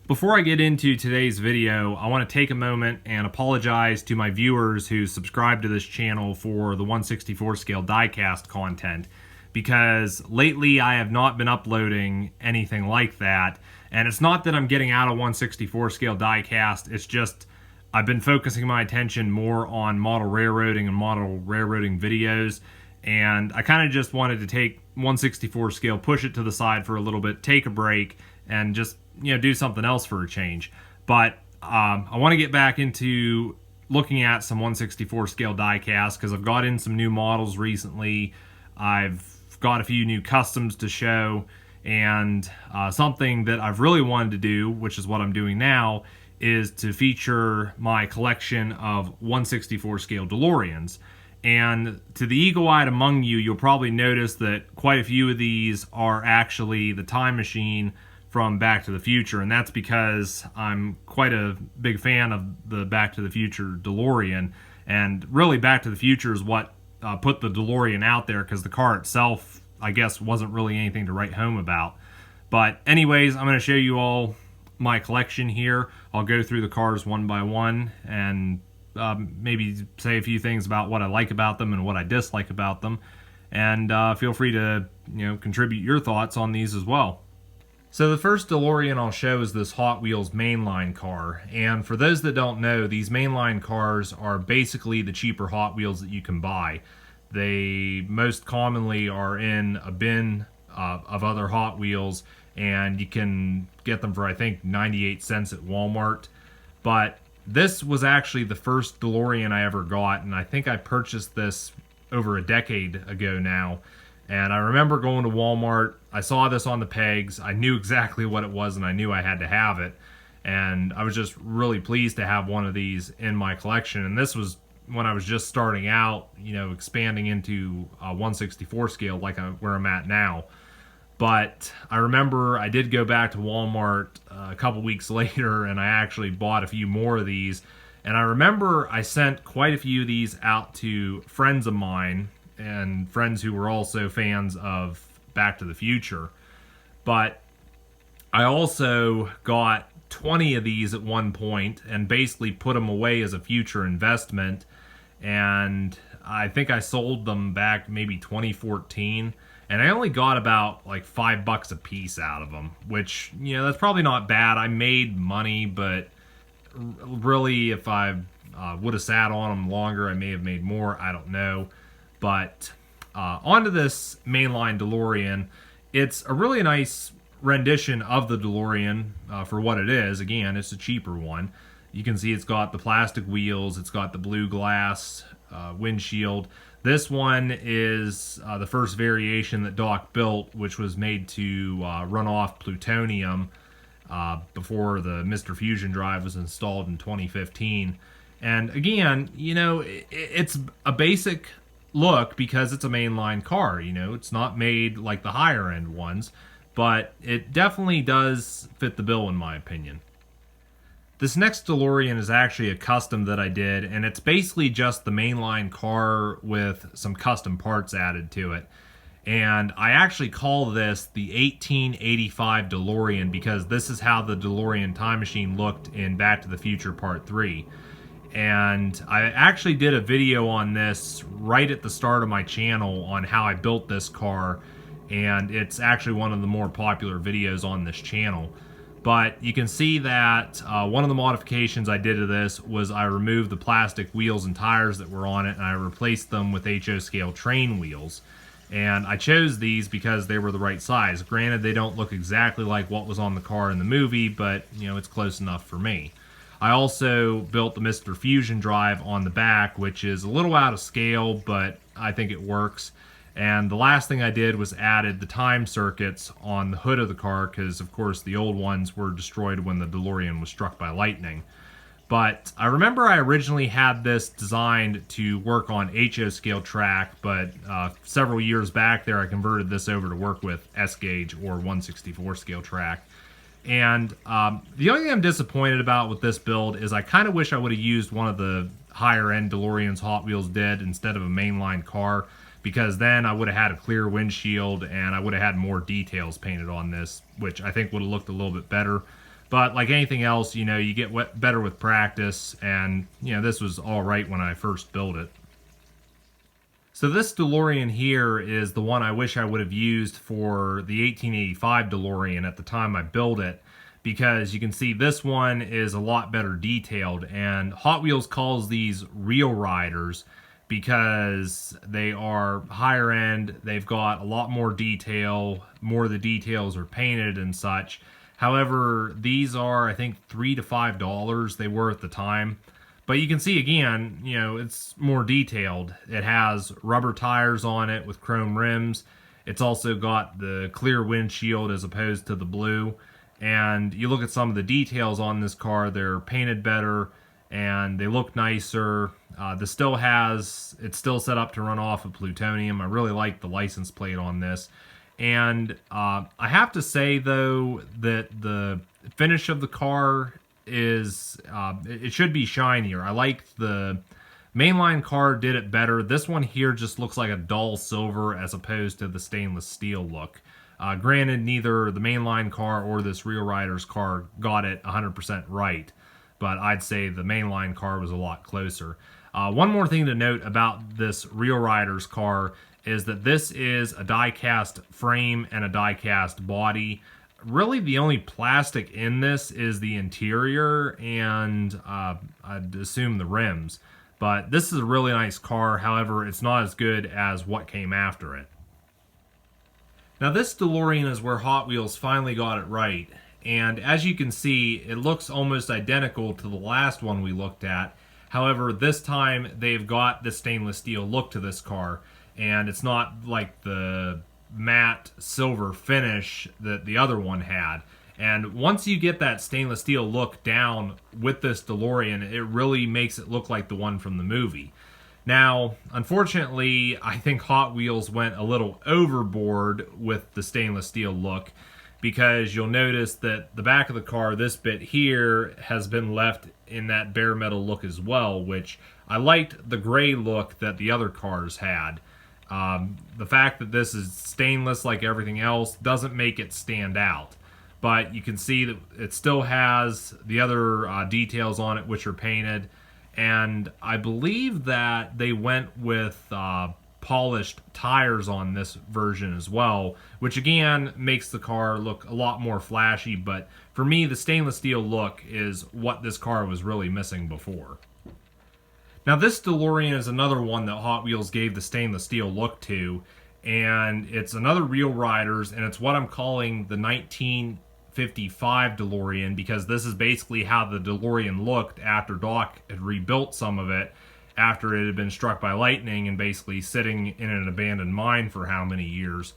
Before I get into today's video, I want to take a moment and apologize to my viewers who subscribe to this channel for the 1/64 scale diecast content, because lately I have not been uploading anything like that. And it's not that I'm getting out of 1/64 scale diecast, it's just I've been focusing my attention more on model railroading and model railroading videos, and I kind of just wanted to take 1/64 scale, push it to the side for a little bit, take a break, and just do something else for a change. But I want to get back into looking at some 1/64 scale diecast because I've got in some new models recently. I've got a few new customs to show, and something that I've really wanted to do, which is what I'm doing now, is to feature my collection of 1/64 scale DeLoreans. And to the eagle-eyed among you, you'll probably notice that quite a few of these are actually the time machine from Back to the Future, and that's because I'm quite a big fan of the Back to the Future DeLorean, and really Back to the Future is what put the DeLorean out there, because the car itself, I guess, wasn't really anything to write home about. But anyways, I'm going to show you all my collection here. I'll go through the cars one by one and maybe say a few things about what I like about them and what I dislike about them, and feel free to contribute your thoughts on these as well. So the first DeLorean I'll show is this Hot Wheels mainline car, and for those that don't know, these mainline cars are basically the cheaper Hot Wheels that you can buy. They most commonly are in a bin of other Hot Wheels, and you can get them for, I think, 98 cents at Walmart. But this was actually the first DeLorean I ever got, and I think I purchased this over a decade ago now. And I remember going to Walmart, I saw this on the pegs, I knew exactly what it was, and I knew I had to have it. And I was just really pleased to have one of these in my collection. And this was when I was just starting out, expanding into 1/64 scale like where I'm at now. But I remember I did go back to Walmart a couple weeks later, and I actually bought a few more of these. And I remember I sent quite a few of these out to friends of mine, and friends who were also fans of Back to the Future. But I also got 20 of these at one point and basically put them away as a future investment. And I think I sold them back maybe 2014. And I only got about like $5 a piece out of them, which, that's probably not bad. I made money, but really if I would have sat on them longer, I may have made more. I don't know. But onto this mainline DeLorean. It's a really nice rendition of the DeLorean for what it is. Again, it's a cheaper one. You can see it's got the plastic wheels, it's got the blue glass windshield. This one is the first variation that Doc built, which was made to run off plutonium before the Mr. Fusion drive was installed in 2015. And again, it's a basic look because it's a mainline car. It's not made like the higher end ones, but it definitely does fit the bill in my opinion. This next DeLorean is actually a custom that I did, and it's basically just the mainline car with some custom parts added to it. And I actually call this the 1885 DeLorean because this is how the DeLorean time machine looked in Back to the Future Part 3. And I actually did a video on this right at the start of my channel on how I built this car, and it's actually one of the more popular videos on this channel. But you can see that one of the modifications I did to this was I removed the plastic wheels and tires that were on it, and I replaced them with HO scale train wheels. And I chose these because they were the right size. Granted, they don't look exactly like what was on the car in the movie, but it's close enough for me. I also built the Mr. Fusion drive on the back, which is a little out of scale, but I think it works. And the last thing I did was added the time circuits on the hood of the car because, of course, the old ones were destroyed when the DeLorean was struck by lightning. But I remember I originally had this designed to work on HO scale track, but several years back there I converted this over to work with S gauge or 1/64 scale track. And the only thing I'm disappointed about with this build is I kind of wish I would have used one of the higher end DeLoreans Hot Wheels did instead of a mainline car, because then I would have had a clear windshield and I would have had more details painted on this, which I think would have looked a little bit better. But like anything else, you know, you get better with practice, and, you know, this was all right when I first built it. So this DeLorean here is the one I wish I would have used for the 1885 DeLorean at the time I built it, because you can see this one is a lot better detailed, and Hot Wheels calls these real riders because they are higher end, they've got a lot more detail, more of the details are painted and such. However, these are, I think, $3 to $5 they were at the time. But you can see again, you know, it's more detailed. It has rubber tires on it with chrome rims. It's also got the clear windshield as opposed to the blue. And you look at some of the details on this car, they're painted better and they look nicer. It's still set up to run off of plutonium. I really like the license plate on this. And I have to say, though, that the finish of the car is, it should be shinier. I like the mainline car did it better. This one here just looks like a dull silver as opposed to the stainless steel look. Granted, neither the mainline car or this Real Riders car got it 100% right, but I'd say the mainline car was a lot closer. One more thing to note about this Real Riders car is that this is a die-cast frame and a die-cast body. Really, the only plastic in this is the interior and I'd assume the rims. But this is a really nice car. However, it's not as good as what came after it. Now, this DeLorean is where Hot Wheels finally got it right. And as you can see, it looks almost identical to the last one we looked at. However, this time they've got the stainless steel look to this car. And it's not like the matte silver finish that the other one had. And once you get that stainless steel look down with this DeLorean, it really makes it look like the one from the movie. Now, unfortunately, I think Hot Wheels went a little overboard with the stainless steel look, because you'll notice that the back of the car, this bit here, has been left in that bare metal look as well, which I liked the gray look that the other cars had. The fact that this is stainless like everything else doesn't make it stand out. But you can see that it still has the other details on it which are painted. And I believe that they went with polished tires on this version as well, which again makes the car look a lot more flashy. But for me, the stainless steel look is what this car was really missing before. Now, this DeLorean is another one that Hot Wheels gave the stainless steel look to, and it's another Real Riders, and it's what I'm calling the 1955 DeLorean, because this is basically how the DeLorean looked after Doc had rebuilt some of it after it had been struck by lightning and basically sitting in an abandoned mine for how many years.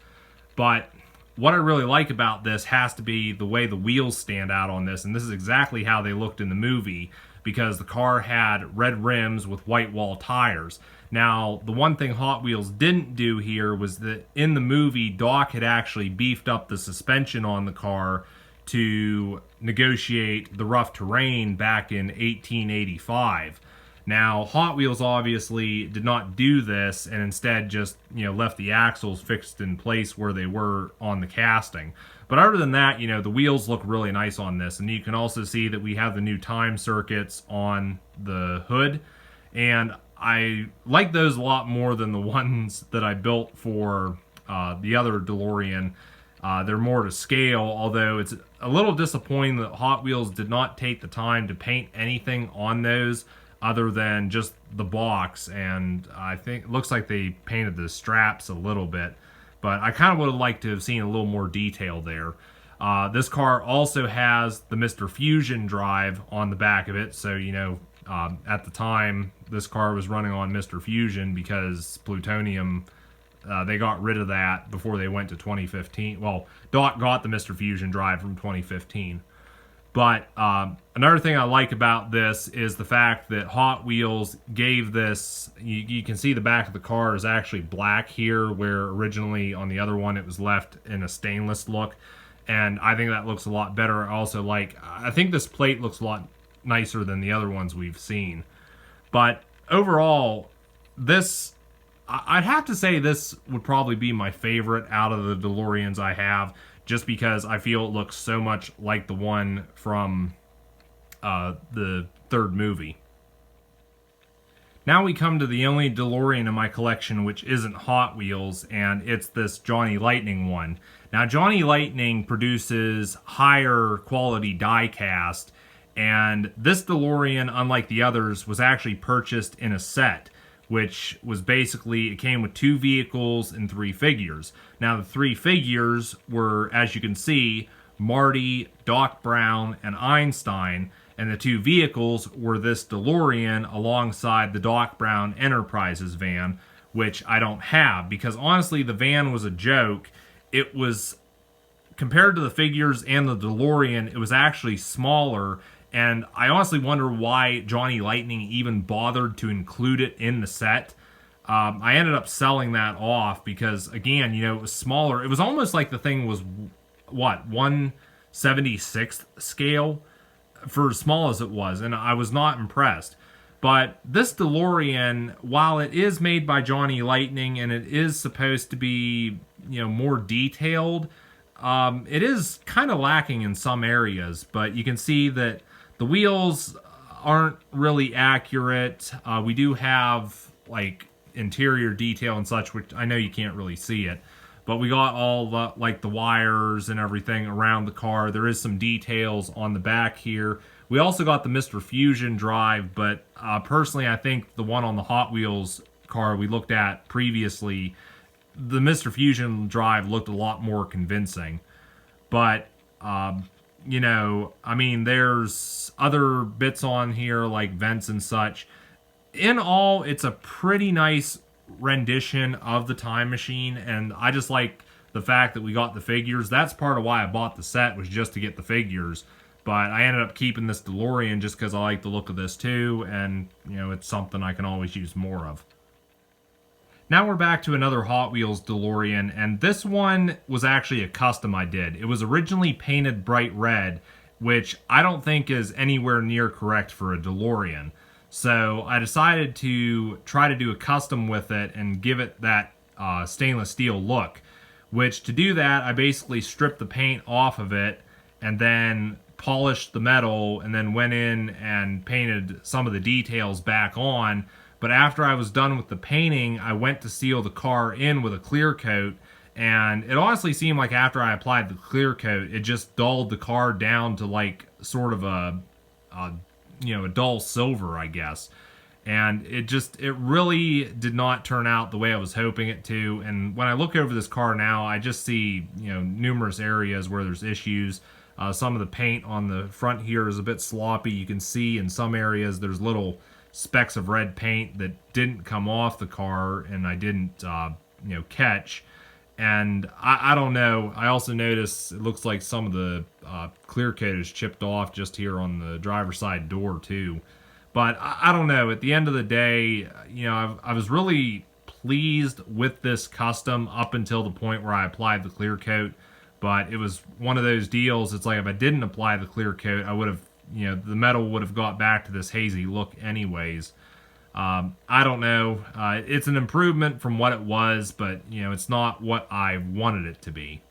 But what I really like about this has to be the way the wheels stand out on this, and this is exactly how they looked in the movie, because the car had red rims with white wall tires. Now, the one thing Hot Wheels didn't do here was that in the movie, Doc had actually beefed up the suspension on the car to negotiate the rough terrain back in 1885. Now, Hot Wheels obviously did not do this and instead just, left the axles fixed in place where they were on the casting. But other than that, the wheels look really nice on this. And you can also see that we have the new time circuits on the hood. And I like those a lot more than the ones that I built for the other DeLorean. They're more to scale, although it's a little disappointing that Hot Wheels did not take the time to paint anything on those other than just the box. And I think it looks like they painted the straps a little bit. But I kind of would have liked to have seen a little more detail there. This car also has the Mr. Fusion drive on the back of it. So, at the time, this car was running on Mr. Fusion because plutonium, they got rid of that before they went to 2015. Well, Doc got the Mr. Fusion drive from 2015. But another thing I like about this is the fact that Hot Wheels gave this, you can see the back of the car is actually black here, where originally on the other one it was left in a stainless look. And I think that looks a lot better. I think this plate looks a lot nicer than the other ones we've seen. But overall, I'd have to say this would probably be my favorite out of the DeLoreans I have, just because I feel it looks so much like the one from the third movie. Now we come to the only DeLorean in my collection which isn't Hot Wheels, and it's this Johnny Lightning one. Now Johnny Lightning produces higher quality die-cast, and this DeLorean, unlike the others, was actually purchased in a set, which was basically, it came with 2 vehicles and 3 figures. Now the 3 figures were, as you can see, Marty, Doc Brown, and Einstein, and the 2 vehicles were this DeLorean alongside the Doc Brown Enterprises van, which I don't have, because honestly the van was a joke. It was, compared to the figures and the DeLorean, it was actually smaller, and I honestly wonder why Johnny Lightning even bothered to include it in the set. I ended up selling that off because, again, you know, it was smaller. It was almost like the thing was, what, 1/76th scale for as small as it was, and I was not impressed. But this DeLorean, while it is made by Johnny Lightning and it is supposed to be, you know, more detailed, it is kind of lacking in some areas. But you can see that the wheels aren't really accurate. We do have, like, interior detail and such, which I know you can't really see it. But we got all the, like, the wires and everything around the car. There is some details on the back here. We also got the Mr. Fusion drive, but personally I think the one on the Hot Wheels car we looked at previously, the Mr. Fusion drive looked a lot more convincing. But, you know, I mean, there's other bits on here like vents and such. In all, it's a pretty nice rendition of the Time Machine, and I just like the fact that we got the figures. That's part of why I bought the set, was just to get the figures. But I ended up keeping this DeLorean just because I like the look of this too, and you know, it's something I can always use more of. Now we're back to another Hot Wheels DeLorean, and this one was actually a custom I did. It was originally painted bright red, which I don't think is anywhere near correct for a DeLorean. So I decided to try to do a custom with it and give it that stainless steel look. Which, to do that, I basically stripped the paint off of it and then polished the metal and then went in and painted some of the details back on. But after I was done with the painting, I went to seal the car in with a clear coat. And it honestly seemed like after I applied the clear coat, it just dulled the car down to like sort of a you know, a dull silver, I guess. And it really did not turn out the way I was hoping it to. And when I look over this car now, I just see, you know, numerous areas where there's issues. Some of the paint on the front here is a bit sloppy. You can see in some areas there's little specks of red paint that didn't come off the car and I didn't, you know, catch. And I don't know. I also noticed it looks like some of the clear coat is chipped off just here on the driver's side door too. But I don't know. At the end of the day, you know, I was really pleased with this custom up until the point where I applied the clear coat. But it was one of those deals. It's like if I didn't apply the clear coat, I would have, you know, the metal would have got back to this hazy look anyways. I don't know. It's an improvement from what it was, but, you know, it's not what I wanted it to be.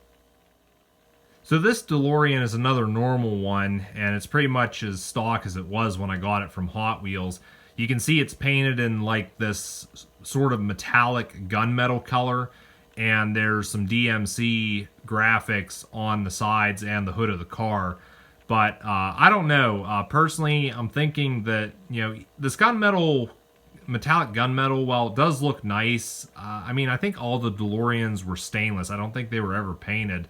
So this DeLorean is another normal one, and it's pretty much as stock as it was when I got it from Hot Wheels. You can see it's painted in like this sort of metallic gunmetal color, and there's some DMC graphics on the sides and the hood of the car. But I don't know. Personally, I'm thinking that, you know, this metallic gunmetal, while it does look nice, I mean, I think all the DeLoreans were stainless. I don't think they were ever painted.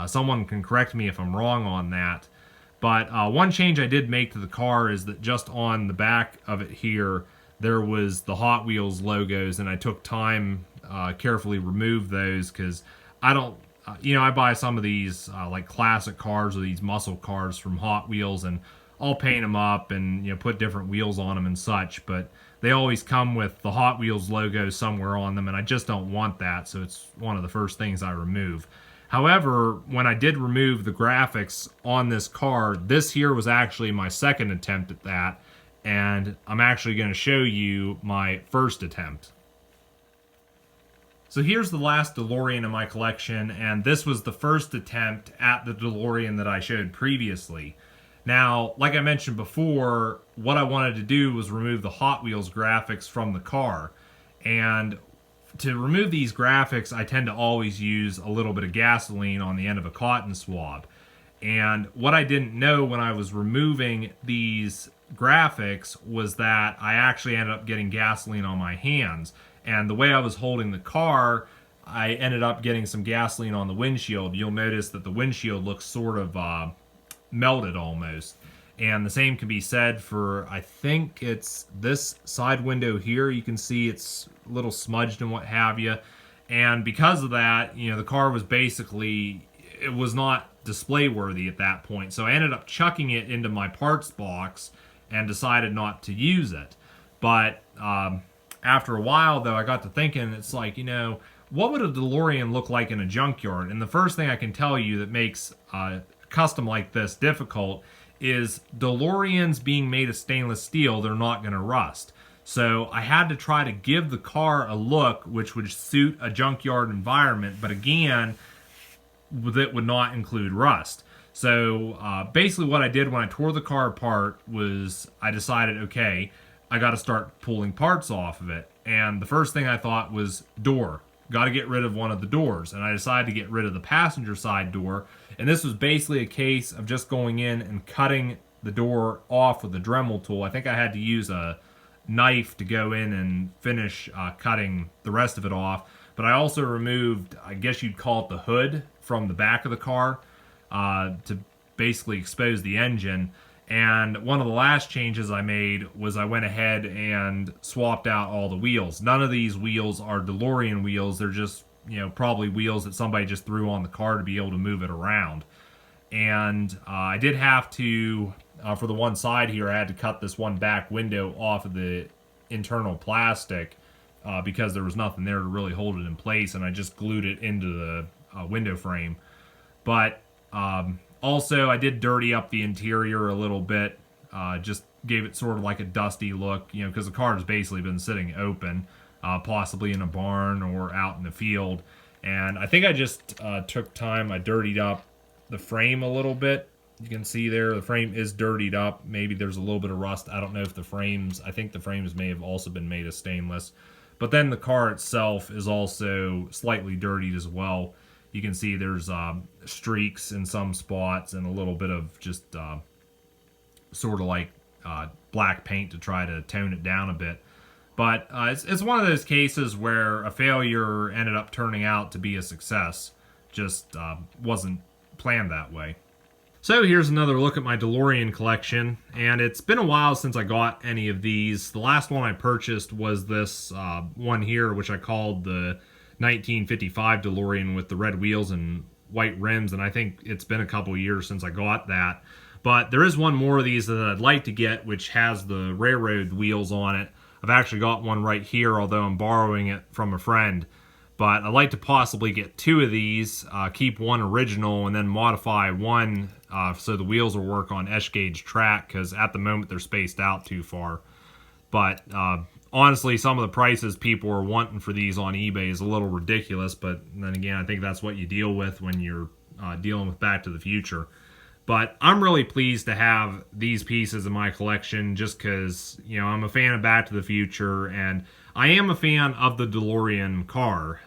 Someone can correct me if I'm wrong on that. But one change I did make to the car is that just on the back of it here, there was the Hot Wheels logos, and I took time carefully removed those because I don't, you know, I buy some of these like classic cars or these muscle cars from Hot Wheels, and I'll paint them up and, you know, put different wheels on them and such, but they always come with the Hot Wheels logo somewhere on them, and I just don't want that, so it's one of the first things I remove. However, when I did remove the graphics on this car, this here was actually my second attempt at that, and I'm actually going to show you my first attempt. So here's the last DeLorean in my collection, and this was the first attempt at the DeLorean that I showed previously. Now, like I mentioned before, what I wanted to do was remove the Hot Wheels graphics from the car. And to remove these graphics, I tend to always use a little bit of gasoline on the end of a cotton swab. And what I didn't know when I was removing these graphics was that I actually ended up getting gasoline on my hands. And the way I was holding the car, I ended up getting some gasoline on the windshield. You'll notice that the windshield looks sort of melted almost. And the same can be said for, I think it's this side window here. You can see it's a little smudged and what have you. And because of that, you know, the car was basically, it was not display worthy at that point. So I ended up chucking it into my parts box and decided not to use it. But after a while, though, I got to thinking, it's like, you know, what would a DeLorean look like in a junkyard? And the first thing I can tell you that makes a custom like this difficult is DeLoreans being made of stainless steel, they're not going to rust. So I had to try to give the car a look which would suit a junkyard environment, but again, that would not include rust. So basically what I did when I tore the car apart was I decided, okay, I got to start pulling parts off of it. And the first thing I thought was door. Got to get rid of one of the doors. And I decided to get rid of the passenger side door. And this was basically a case of just going in and cutting the door off with a Dremel tool. I think I had to use a knife to go in and finish cutting the rest of it off. But I also removed, I guess you'd call it the hood from the back of the car to basically expose the engine. And one of the last changes I made was I went ahead and swapped out all the wheels. None of these wheels are DeLorean wheels. They're just, you know, probably wheels that somebody just threw on the car to be able to move it around. And I did have to, for the one side here, I had to cut this one back window off of the internal plastic because there was nothing there to really hold it in place, and I just glued it into the window frame. But also, I did dirty up the interior a little bit, just gave it sort of like a dusty look, you know, because the car has basically been sitting open, possibly in a barn or out in the field. And I think I just took time, I dirtied up the frame a little bit. You can see there, the frame is dirtied up. Maybe there's a little bit of rust. I don't know if the frames, I think the frames may have also been made of stainless. But then the car itself is also slightly dirtied as well. You can see there's streaks in some spots and a little bit of just sort of like black paint to try to tone it down a bit. But it's one of those cases where a failure ended up turning out to be a success. Just wasn't planned that way. So here's another look at my DeLorean collection, and it's been a while since I got any of these. The last one I purchased was this one here, which I called the 1955 DeLorean with the red wheels and white rims, and I think it's been a couple years since I got that. But there is one more of these that I'd like to get, which has the railroad wheels on it. I've actually got one right here, although I'm borrowing it from a friend. But I'd like to possibly get two of these, keep one original, and then modify one so the wheels will work on S-gauge track, because at the moment they're spaced out too far. But honestly, some of the prices people are wanting for these on eBay is a little ridiculous, but then again, I think that's what you deal with when you're dealing with Back to the Future. But I'm really pleased to have these pieces in my collection just because, you know, I'm a fan of Back to the Future, and I am a fan of the DeLorean car.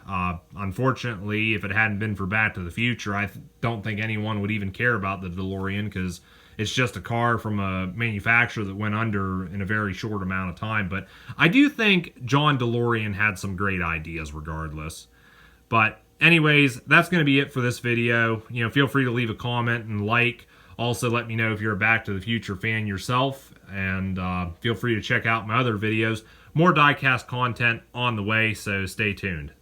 Unfortunately, if it hadn't been for Back to the Future, I don't think anyone would even care about the DeLorean, because it's just a car from a manufacturer that went under in a very short amount of time. But I do think John DeLorean had some great ideas regardless. But anyways, that's going to be it for this video. You know, feel free to leave a comment and like. Also, let me know if you're a Back to the Future fan yourself, and feel free to check out my other videos. More diecast content on the way, so stay tuned.